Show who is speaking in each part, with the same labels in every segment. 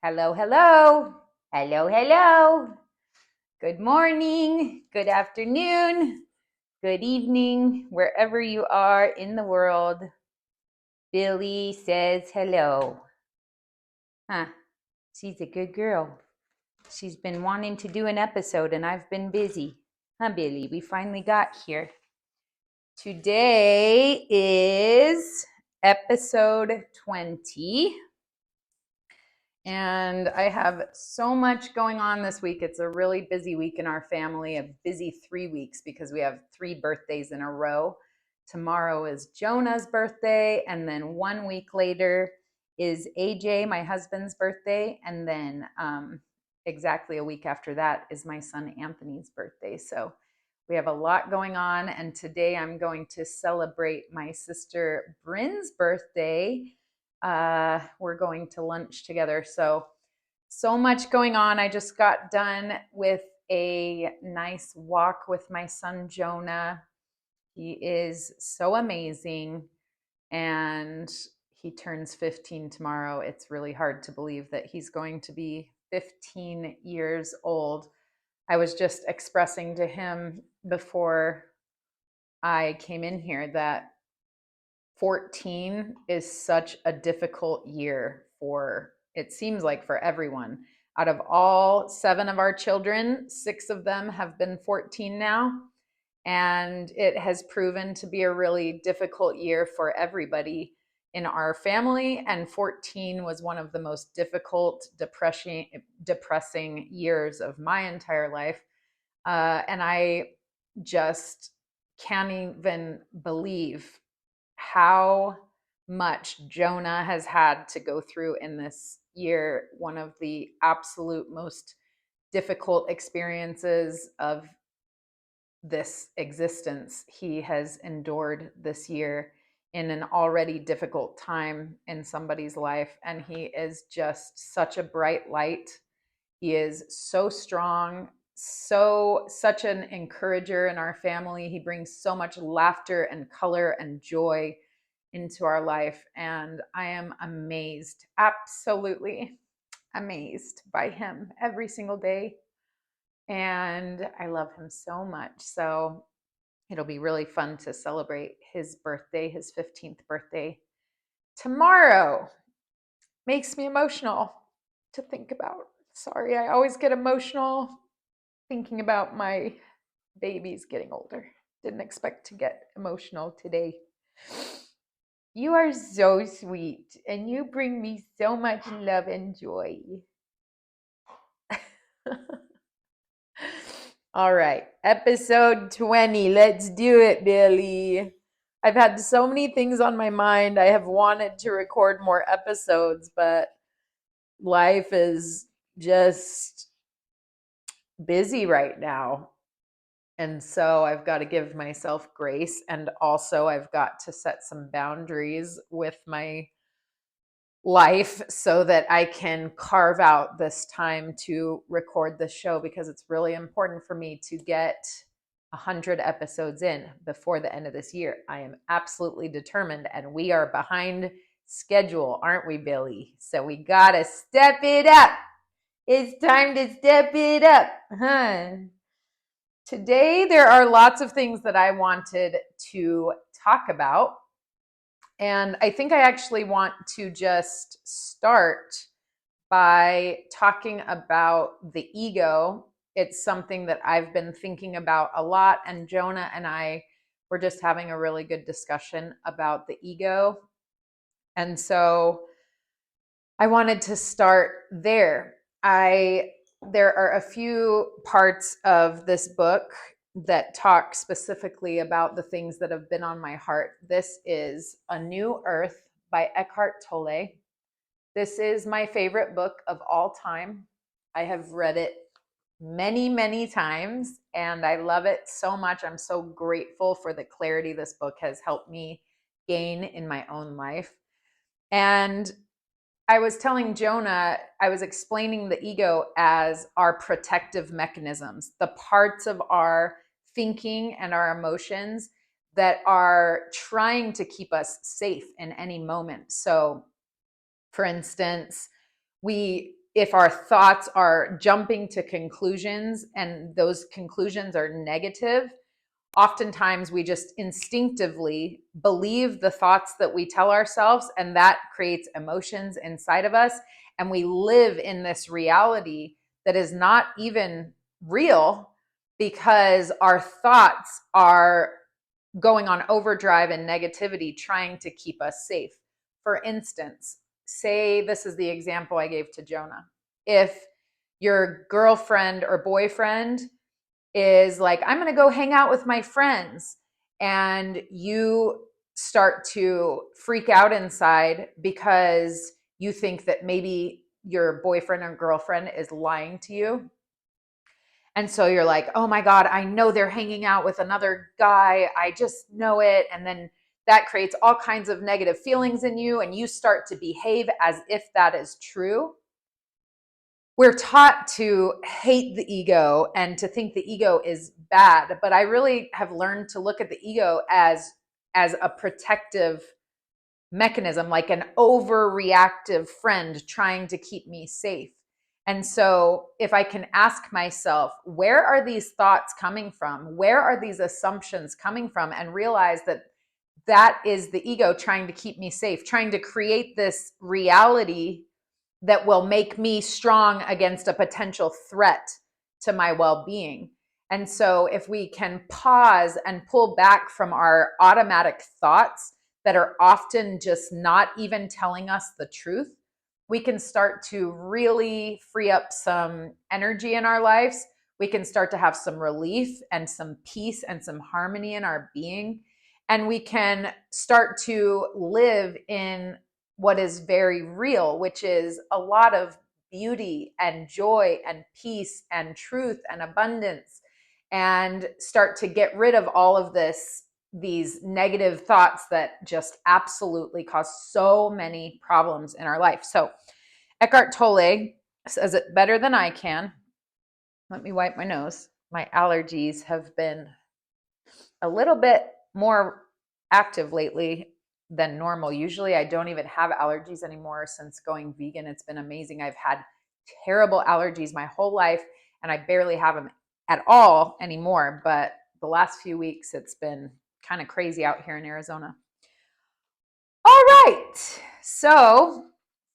Speaker 1: Hello, hello. Hello, hello. Good morning, good afternoon, good evening, wherever you are in the world. Billy says hello. Huh, she's a good girl. She's been wanting to do an episode and I've been busy. Huh, Billy? We finally got here. Today is episode 20. And I have so much going on this week. It's a really busy week in our family, a busy 3 weeks because we have 3 birthdays in a row. Tomorrow is Jonah's birthday, and then 1 week later is AJ, my husband's birthday, and then exactly a week after that is my son Anthony's birthday. So we have a lot going on, and today I'm going to celebrate my sister Bryn's birthday. We're going to lunch together. So much going on. I just got done with a nice walk with my son Jonah. He is so amazing, and he turns 15 tomorrow. It's really hard to believe that he's going to be 15 years old. I was just expressing to him before I came in here that 14 is such a difficult year for, it seems like, for everyone. Out of all 7 of our children, 6 of them have been 14 now. And it has proven to be a really difficult year for everybody in our family. And 14 was one of the most difficult, depressing years of my entire life. And I just can't even believe how much Jonah has had to go through in this year. One of the absolute most difficult experiences of this existence he has endured this year in an already difficult time in somebody's life. And he is just such a bright light. He is so strong, such an encourager in our family. He brings so much laughter and color and joy into our life. And I am amazed, absolutely amazed by him every single day. And I love him so much. So it'll be really fun to celebrate his birthday, his 15th birthday tomorrow. Makes me emotional to think about. Sorry, I always get emotional thinking about my babies getting older. Didn't expect to get emotional today. You are so sweet, and you bring me so much love and joy. All right, episode 20. Let's do it, Billy. I've had so many things on my mind. I have wanted to record more episodes, but life is just busy right now. And so I've got to give myself grace. And also, I've got to set some boundaries with my life so that I can carve out this time to record the show, because it's really important for me to get 100 episodes in before the end of this year. I am absolutely determined, and we are behind schedule, aren't we, Billy? So we gotta step it up. It's time to step it up, huh? Today, there are lots of things that I wanted to talk about. And I think I actually want to just start by talking about the ego. It's something that I've been thinking about a lot, and Jonah and I were just having a really good discussion about the ego. And so I wanted to start there. There are a few parts of this book that talk specifically about the things that have been on my heart. This is A New Earth by Eckhart Tolle. This is my favorite book of all time. I have read it many, many times, and I love it so much. I'm so grateful for the clarity this book has helped me gain in my own life. And I was telling Jonah, I was explaining the ego as our protective mechanisms, the parts of our thinking and our emotions that are trying to keep us safe in any moment. So, for instance, we if our thoughts are jumping to conclusions and those conclusions are negative, oftentimes we just instinctively believe the thoughts that we tell ourselves, and that creates emotions inside of us. And we live in this reality that is not even real because our thoughts are going on overdrive and negativity, trying to keep us safe. For instance, say this is the example I gave to Jonah. If your girlfriend or boyfriend is like, I'm going to go hang out with my friends, and you start to freak out inside because you think that maybe your boyfriend or girlfriend is lying to you. And so you're like, oh my God, I know they're hanging out with another guy. I just know it. And then that creates all kinds of negative feelings in you, and you start to behave as if that is true. We're taught to hate the ego and to think the ego is bad, but I really have learned to look at the ego as a protective mechanism, like an overreactive friend trying to keep me safe. And so if I can ask myself, where are these thoughts coming from? Where are these assumptions coming from? And realize that that is the ego trying to keep me safe, trying to create this reality that will make me strong against a potential threat to my well-being. And so if we can pause and pull back from our automatic thoughts that are often just not even telling us the truth, we can start to really free up some energy in our lives. We can start to have some relief and some peace and some harmony in our being. And we can start to live in what is very real, which is a lot of beauty and joy and peace and truth and abundance, and start to get rid of all of these negative thoughts that just absolutely cause so many problems in our life. So Eckhart Tolle says it better than I can. Let me wipe my nose. My allergies have been a little bit more active lately than normal. Usually I don't even have allergies anymore since going vegan. It's been amazing. I've had terrible allergies my whole life, and I barely have them at all anymore. But the last few weeks, it's been kind of crazy out here in Arizona. All right. So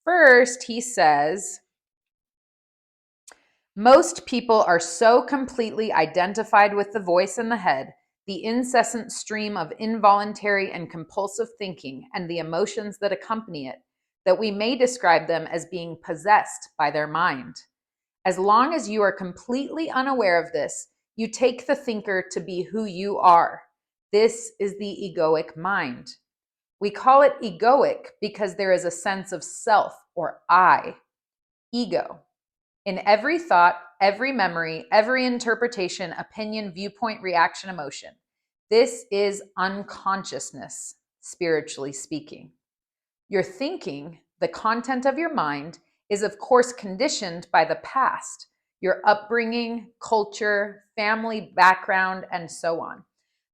Speaker 1: first he says, most people are so completely identified with the voice in the head, the incessant stream of involuntary and compulsive thinking, and the emotions that accompany it, that we may describe them as being possessed by their mind. As long as you are completely unaware of this, you take the thinker to be who you are. This is the egoic mind. We call it egoic because there is a sense of self or I, ego, in every thought, every memory, every interpretation, opinion, viewpoint, reaction, emotion. This is unconsciousness, spiritually speaking. Your thinking, the content of your mind, is of course conditioned by the past, your upbringing, culture, family background, and so on.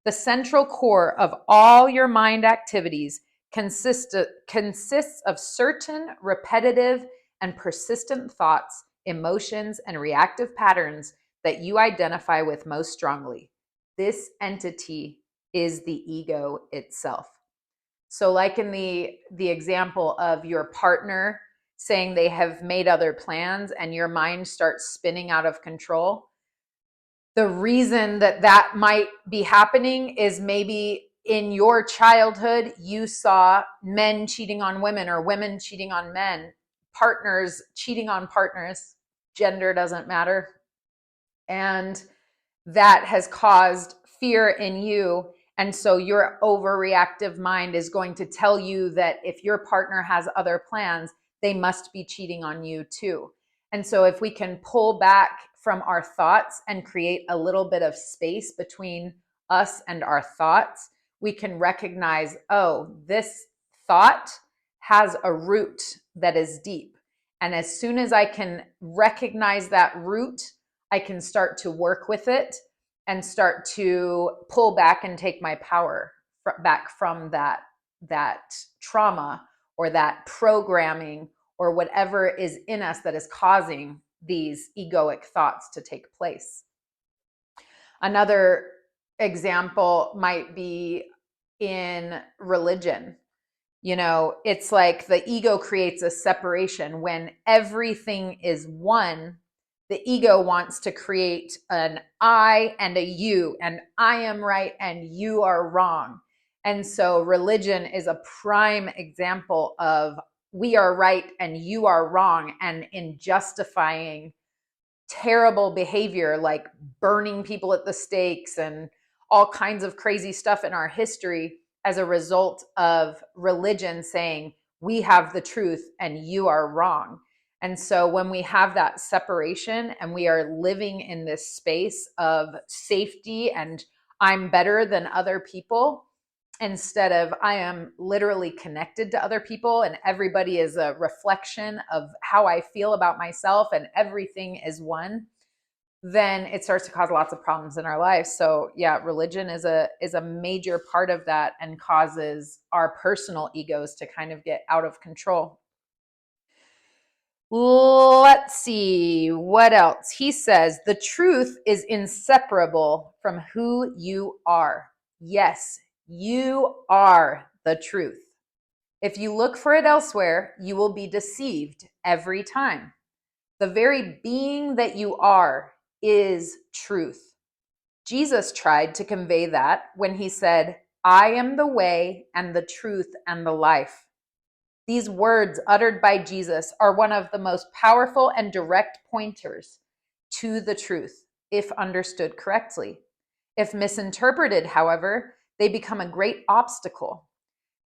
Speaker 1: The central core of all your mind activities consists of certain repetitive and persistent thoughts, emotions, and reactive patterns that you identify with most strongly. This entity is the ego itself. So like in the example of your partner saying they have made other plans and your mind starts spinning out of control, the reason that that might be happening is maybe in your childhood, you saw men cheating on women or women cheating on men, partners cheating on partners, gender doesn't matter. And that has caused fear in you. And so your overreactive mind is going to tell you that if your partner has other plans, they must be cheating on you too. And so if we can pull back from our thoughts and create a little bit of space between us and our thoughts, we can recognize, oh, this thought has a root that is deep. And as soon as I can recognize that root, I can start to work with it and start to pull back and take my power back from that trauma or that programming or whatever is in us that is causing these egoic thoughts to take place. Another example might be in religion. You know, it's like the ego creates a separation when everything is one. The ego wants to create an I and a you, and I am right and you are wrong. And so religion is a prime example of we are right and you are wrong, and in justifying terrible behavior like burning people at the stakes and all kinds of crazy stuff in our history as a result of religion saying we have the truth and you are wrong. And so when we have that separation and we are living in this space of safety and I'm better than other people, instead of I am literally connected to other people and everybody is a reflection of how I feel about myself and everything is one, then it starts to cause lots of problems in our lives. So yeah, religion is a major part of that and causes our personal egos to kind of get out of control. Let's see what else. He says the truth is inseparable from who you are. Yes, you are the truth. If you look for it elsewhere, you will be deceived every time. The very being that you are is truth. Jesus tried to convey that when he said, I am the way and the truth and the life. These words uttered by Jesus are one of the most powerful and direct pointers to the truth, if understood correctly. If misinterpreted, however, they become a great obstacle.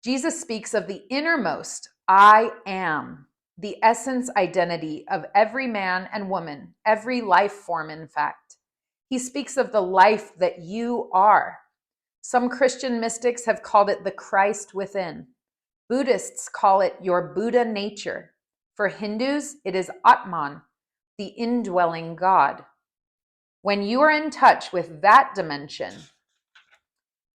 Speaker 1: Jesus speaks of the innermost, I am, the essence identity of every man and woman, every life form, in fact. He speaks of the life that you are. Some Christian mystics have called it the Christ within. Buddhists call it your Buddha nature. For Hindus, it is Atman, the indwelling God. When you are in touch with that dimension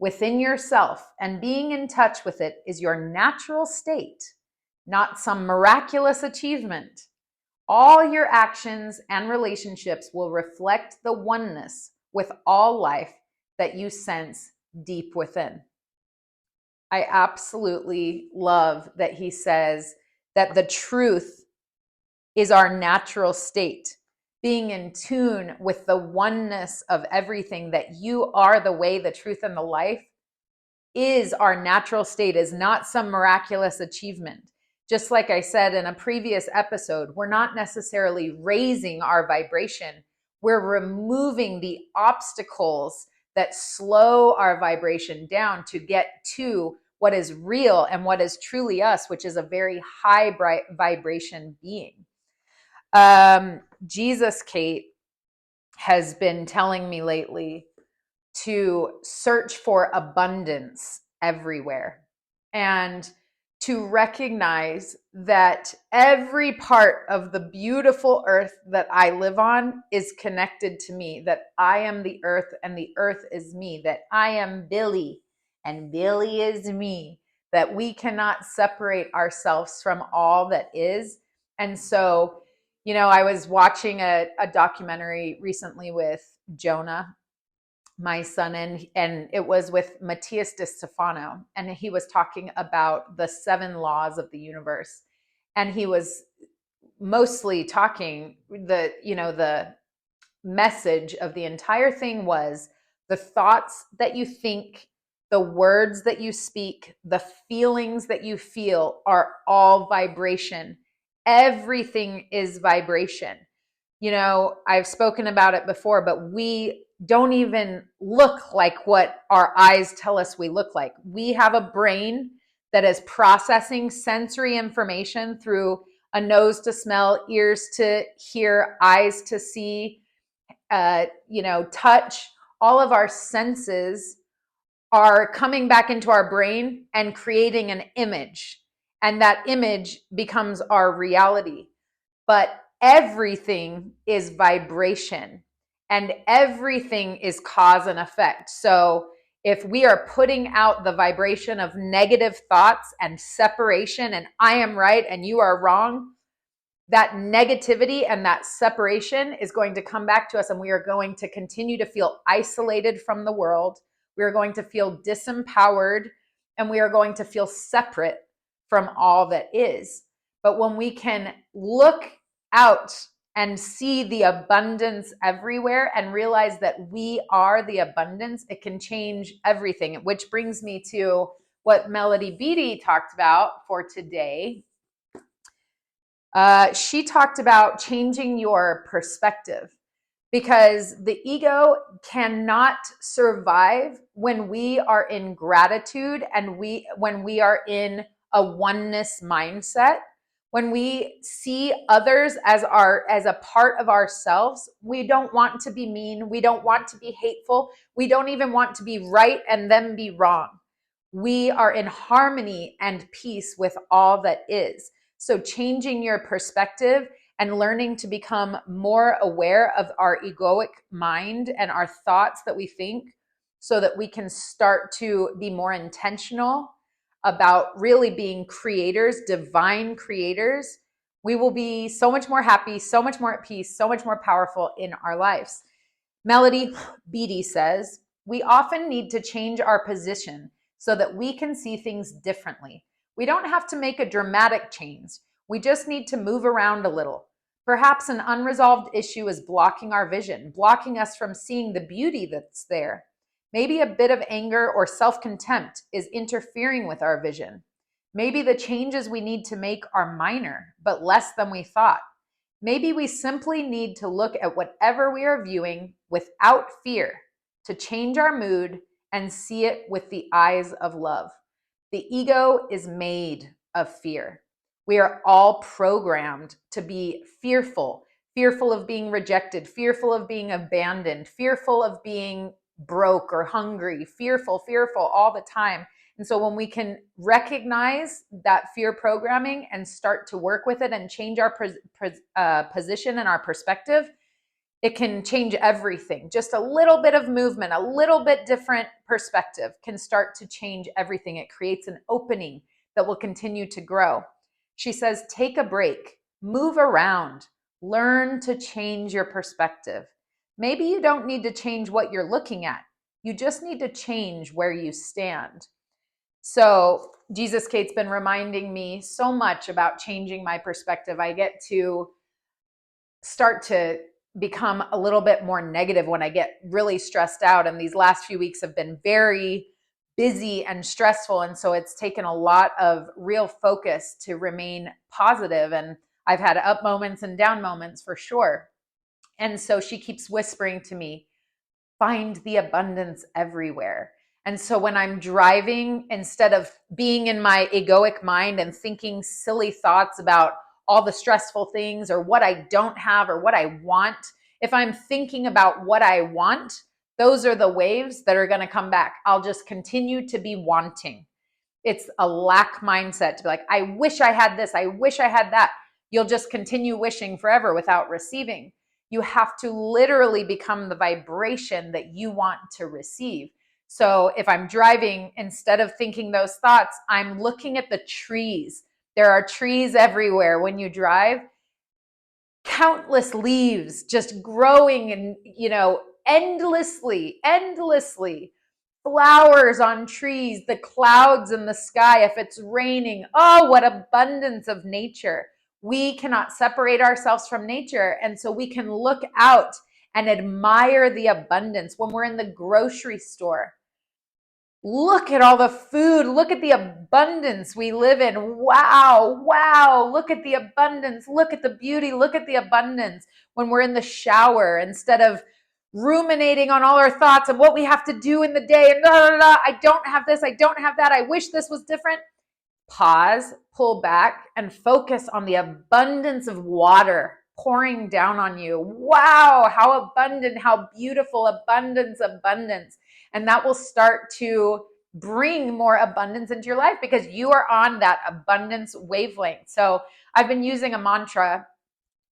Speaker 1: within yourself, and being in touch with it is your natural state, not some miraculous achievement, all your actions and relationships will reflect the oneness with all life that you sense deep within. I absolutely love that he says that the truth is our natural state. Being in tune with the oneness of everything, that you are the way, the truth, and the life, is our natural state, is not some miraculous achievement. Just like I said in a previous episode, we're not necessarily raising our vibration. We're removing the obstacles that slow our vibration down to get to what is real and what is truly us, which is a very high vibration being. Jesus, Kate, has been telling me lately to search for abundance everywhere and to recognize that every part of the beautiful earth that I live on is connected to me, that I am the earth and the earth is me, that I am Billy and Billy is me, that we cannot separate ourselves from all that is. And so, you know, I was watching a documentary recently with Jonah, my son, and it was with Matthias de Stefano, and he was talking about the 7 laws of the universe, and he was mostly talking, the message of the entire thing was the thoughts that you think, the words that you speak, the feelings that you feel are all vibration. Everything is vibration. You know, I've spoken about it before, but we don't even look like what our eyes tell us we look like. We have a brain that is processing sensory information through a nose to smell, ears to hear, eyes to see, touch. All of our senses are coming back into our brain and creating an image. And that image becomes our reality. But everything is vibration and everything is cause and effect. So if we are putting out the vibration of negative thoughts and separation and I am right and you are wrong, that negativity and that separation is going to come back to us, and we are going to continue to feel isolated from the world. We are going to feel disempowered, and we are going to feel separate from all that is. But when we can look out and see the abundance everywhere and realize that we are the abundance, it can change everything. Which brings me to what Melody Beattie talked about for today. She talked about changing your perspective, because the ego cannot survive when we are in gratitude and when we are in a oneness mindset. When we see others as a part of ourselves, we don't want to be mean, we don't want to be hateful, we don't even want to be right and then be wrong. We are in harmony and peace with all that is. So changing your perspective and learning to become more aware of our egoic mind and our thoughts that we think, so that we can start to be more intentional about really being creators, divine creators, we will be so much more happy, so much more at peace, so much more powerful in our lives. Melody Beattie says, we often need to change our position so that we can see things differently. We don't have to make a dramatic change. We just need to move around a little. Perhaps an unresolved issue is blocking our vision, blocking us from seeing the beauty that's there. Maybe a bit of anger or self-contempt is interfering with our vision. Maybe the changes we need to make are minor, but less than we thought. Maybe we simply need to look at whatever we are viewing without fear, to change our mood and see it with the eyes of love. The ego is made of fear. We are all programmed to be fearful, fearful of being rejected, fearful of being abandoned, fearful of being broke or hungry, fearful all the time. And so when we can recognize that fear programming and start to work with it and change our position and our perspective, it can change everything. Just a little bit of movement, a little bit different perspective can start to change everything. It creates an opening that will continue to grow. She says, take a break, move around, learn to change your perspective. Maybe you don't need to change what you're looking at. You just need to change where you stand. So Jesus Kate's been reminding me so much about changing my perspective. I get to start to become a little bit more negative when I get really stressed out. And these last few weeks have been very busy and stressful. And so it's taken a lot of real focus to remain positive. And I've had up moments and down moments for sure. And so she keeps whispering to me, find the abundance everywhere. And so when I'm driving, instead of being in my egoic mind and thinking silly thoughts about all the stressful things or what I don't have or what I want, if I'm thinking about what I want, those are the waves that are going to come back. I'll just continue to be wanting. It's a lack mindset to be like, I wish I had this, I wish I had that. You'll just continue wishing forever without receiving. You have to literally become the vibration that you want to receive. So if I'm driving, instead of thinking those thoughts, I'm looking at the trees. There are trees everywhere when you drive. Countless leaves just growing and, endlessly. Flowers on trees, the clouds in the sky, if it's raining. Oh, what abundance of nature. We cannot separate ourselves from nature. And so we can look out and admire the abundance. When we're in the grocery store, look at all the food. Look at the abundance we live in. Wow. Look at the abundance. Look at the beauty. Look at the abundance. When we're in the shower, instead of ruminating on all our thoughts and what we have to do in the day and I don't have this, I don't have that, I wish this was different. Pause, pull back, and focus on the abundance of water pouring down on you. Wow, how abundant, how beautiful, abundance. And that will start to bring more abundance into your life because you are on that abundance wavelength. So I've been using a mantra.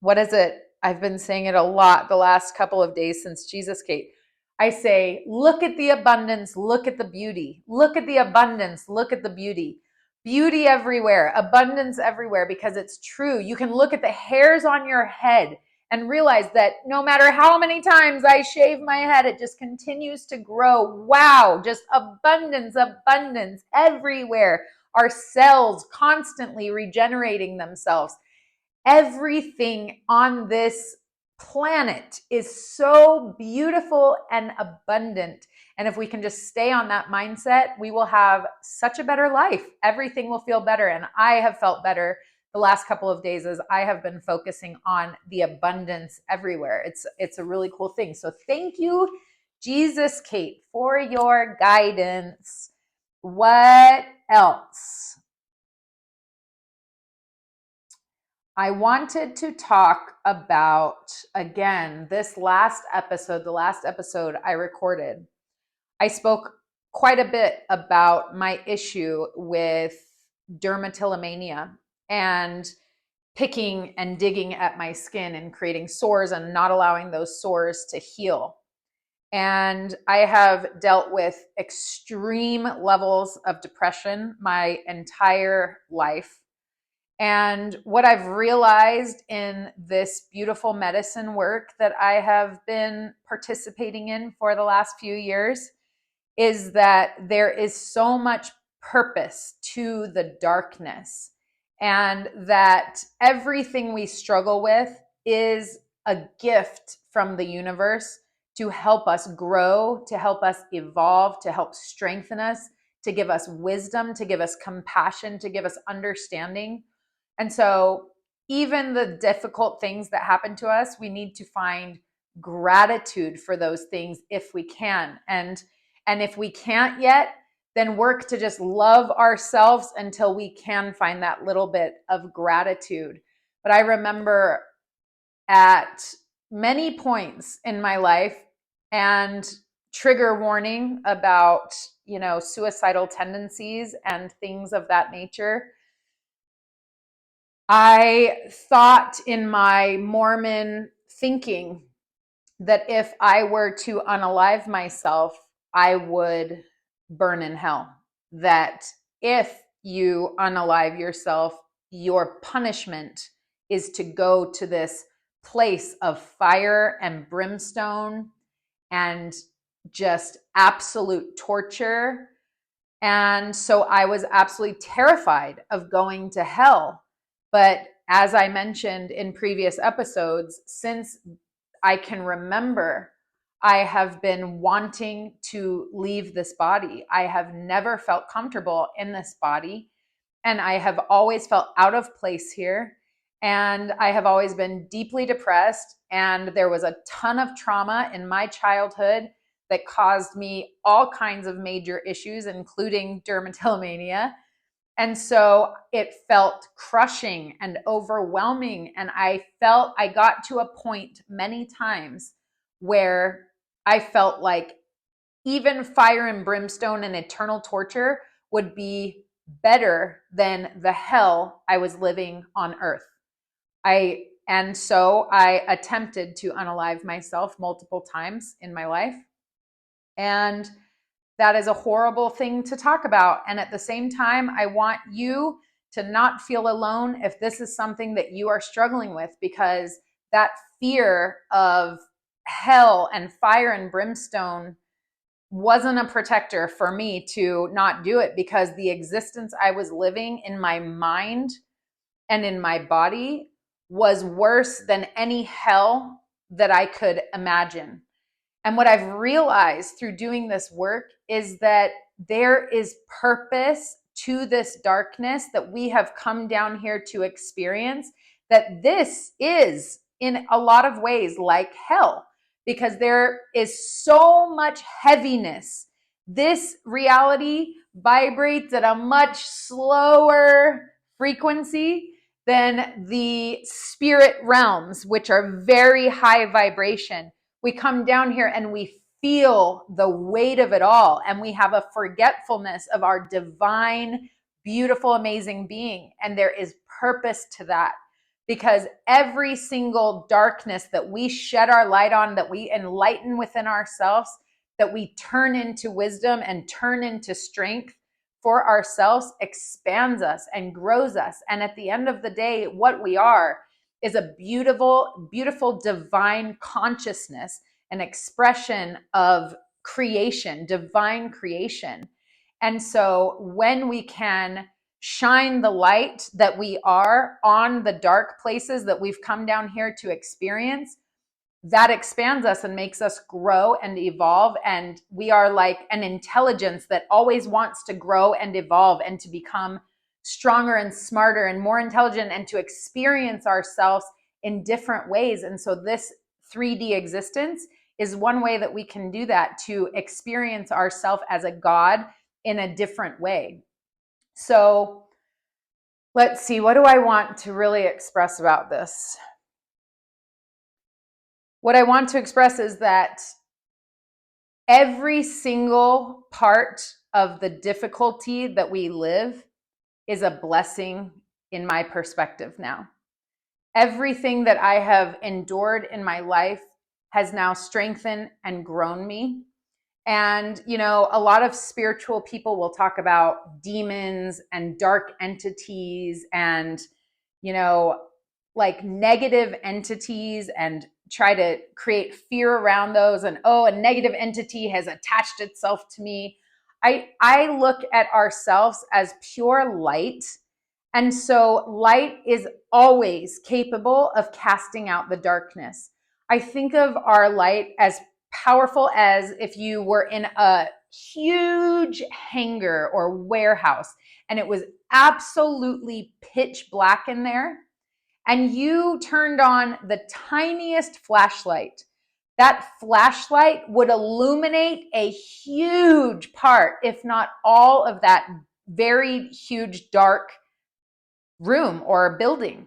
Speaker 1: What is it? I've been saying it a lot the last couple of days since Jesus Kate. I say, look at the abundance, look at the beauty. Look at the abundance, look at the beauty. beauty everywhere, abundance everywhere, because it's true. You can look at the hairs on your head and realize that no matter how many times I shave my head, it just continues to grow. Wow, just abundance, abundance everywhere. Our cells constantly regenerating themselves. Everything on this planet is so beautiful and abundant. And if we can just stay on that mindset, we will have such a better life. Everything will feel better. And I have felt better the last couple of days as I have been focusing on the abundance everywhere. It's a really cool thing. So thank you, Jesus Kate, for your guidance. What else? I wanted to talk about, again, this last episode, the last episode I recorded. I spoke quite a bit about my issue with dermatillomania and picking and digging at my skin and creating sores and not allowing those sores to heal. And I have dealt with extreme levels of depression my entire life. And what I've realized in this beautiful medicine work that I have been participating in for the last few years is that there is so much purpose to the darkness, and that everything we struggle with is a gift from the universe to help us grow, to help us evolve, to help strengthen us, to give us wisdom, to give us compassion, to give us understanding. And so even the difficult things that happen to us, we need to find gratitude for those things if we can. And if we can't yet, then work to just love ourselves until we can find that little bit of gratitude. But I remember at many points in my life, and trigger warning about, suicidal tendencies and things of that nature, I thought in my Mormon thinking that if I were to unalive myself, I would burn in hell. That if you unalive yourself, your punishment is to go to this place of fire and brimstone and just absolute torture. And so I was absolutely terrified of going to hell. But as I mentioned in previous episodes, since I can remember, I have been wanting to leave this body. I have never felt comfortable in this body, and I have always felt out of place here. And I have always been deeply depressed, and there was a ton of trauma in my childhood that caused me all kinds of major issues, including dermatillomania. And so it felt crushing and overwhelming. And I got to a point many times where I felt like even fire and brimstone and eternal torture would be better than the hell I was living on earth. And so I attempted to unalive myself multiple times in my life. And that is a horrible thing to talk about. And at the same time, I want you to not feel alone if this is something that you are struggling with, because that fear of hell and fire and brimstone wasn't a protector for me to not do it, because the existence I was living in my mind and in my body was worse than any hell that I could imagine. And what I've realized through doing this work is that there is purpose to this darkness that we have come down here to experience, that this is in a lot of ways like hell, because there is so much heaviness. This reality vibrates at a much slower frequency than the spirit realms, which are very high vibration. We come down here and we feel the weight of it all, and we have a forgetfulness of our divine, beautiful, amazing being. And there is purpose to that, because every single darkness that we shed our light on, that we enlighten within ourselves, that we turn into wisdom and turn into strength for ourselves expands us and grows us. And at the end of the day, what we are is a beautiful, beautiful divine consciousness, an expression of creation, divine creation. And so when we can shine the light that we are on the dark places that we've come down here to experience, that expands us and makes us grow and evolve. And we are like an intelligence that always wants to grow and evolve and to become stronger and smarter and more intelligent and to experience ourselves in different ways. And so this 3D existence is one way that we can do that, to experience ourselves as a God in a different way. So let's see, what do I want to really express about this? What I want to express is that every single part of the difficulty that we live is a blessing in my perspective now. Everything that I have endured in my life has now strengthened and grown me. And, you know, a lot of spiritual people will talk about demons and dark entities and, you know, like negative entities, and try to create fear around those. And, oh, a negative entity has attached itself to me. I look at ourselves as pure light. And so light is always capable of casting out the darkness. I think of our light as powerful as if you were in a huge hangar or warehouse and it was absolutely pitch black in there, and you turned on the tiniest flashlight. That flashlight would illuminate a huge part, if not all, of that very huge dark room or building.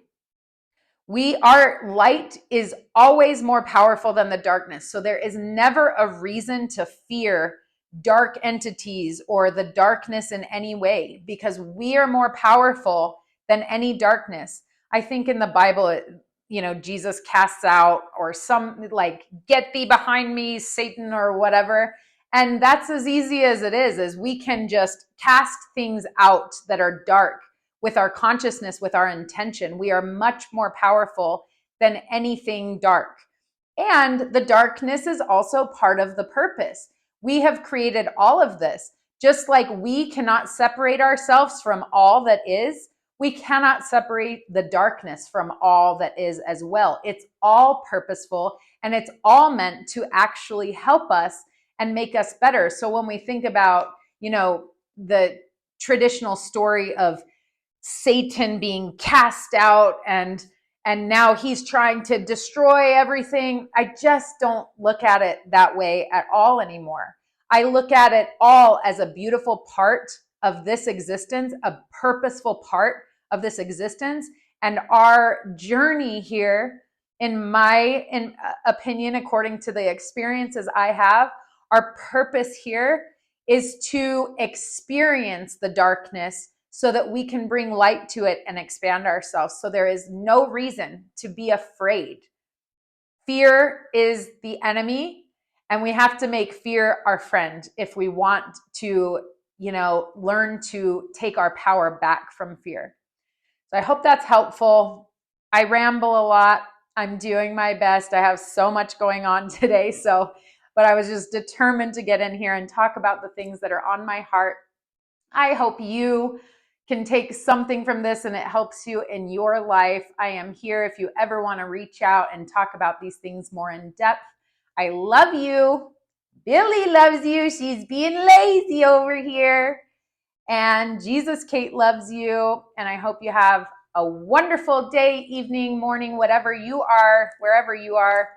Speaker 1: Our light is always more powerful than the darkness. So there is never a reason to fear dark entities or the darkness in any way, because we are more powerful than any darkness. I think in the Bible, you know, Jesus casts out, or some like, get thee behind me, Satan, or whatever. And that's as easy as it is we can just cast things out that are dark with our consciousness, with our intention. We are much more powerful than anything dark. And the darkness is also part of the purpose. We have created all of this. Just like we cannot separate ourselves from all that is, we cannot separate the darkness from all that is as well. It's all purposeful, and it's all meant to actually help us and make us better. So when we think about, you know, the traditional story of Satan being cast out and now he's trying to destroy everything, I just don't look at it that way at all anymore. I look at it all as a beautiful part of this existence, a purposeful part of this existence. And our journey here, in my opinion, according to the experiences I have, our purpose here is to experience the darkness so that we can bring light to it and expand ourselves. So there is no reason to be afraid. Fear is the enemy, and we have to make fear our friend if we want to, you know, learn to take our power back from fear. So I hope that's helpful. I ramble a lot. I'm doing my best. I have so much going on today. But I was just determined to get in here and talk about the things that are on my heart. I hope you can take something from this and it helps you in your life. I am here if you ever want to reach out and talk about these things more in depth. I love you. Billy loves you. She's being lazy over here. And Jesus Kate loves you. And I hope you have a wonderful day, evening, morning, whatever you are, wherever you are.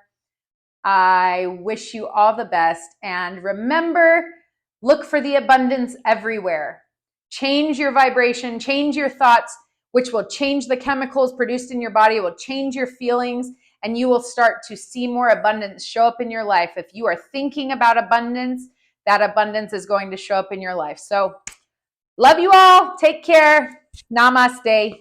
Speaker 1: I wish you all the best. And remember, look for the abundance everywhere. Change your vibration, change your thoughts, which will change the chemicals produced in your body, will change your feelings, and you will start to see more abundance show up in your life. If you are thinking about abundance, that abundance is going to show up in your life. So, love you all. Take care. Namaste.